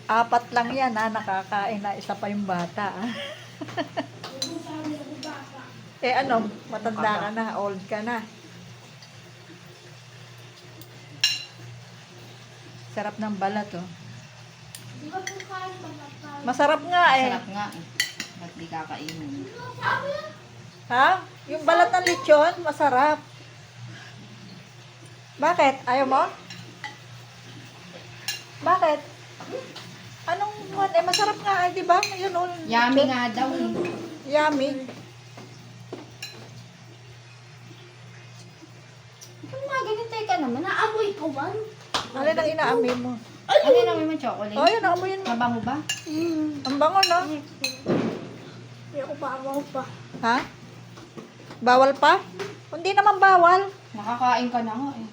Apat lang yan ha, nakakain na isa pa yung bata. Eh ano, matanda ka na, old ka na. Sarap ng balat oh. Masarap nga eh. Sarap nga eh. Ba't di kakainin? Ha? Yung balat ng lechon, masarap. Bakit? Ayaw mo? Bakit? Anong eh masarap nga eh, di ba? Yun oh. Yummy nga daw eh. Yummy. Ano nga ganyan tayo ka naman? Naamoy ko ba? Alin ang inaamoy mo? Ano yung amoy mo chocolate? Oh, yun, naamoy yun. Mabango ba? Ang bango, no? Hindi ako bawal pa. Ha? Bawal pa? Hindi naman bawal. Nakakain ka na nga eh.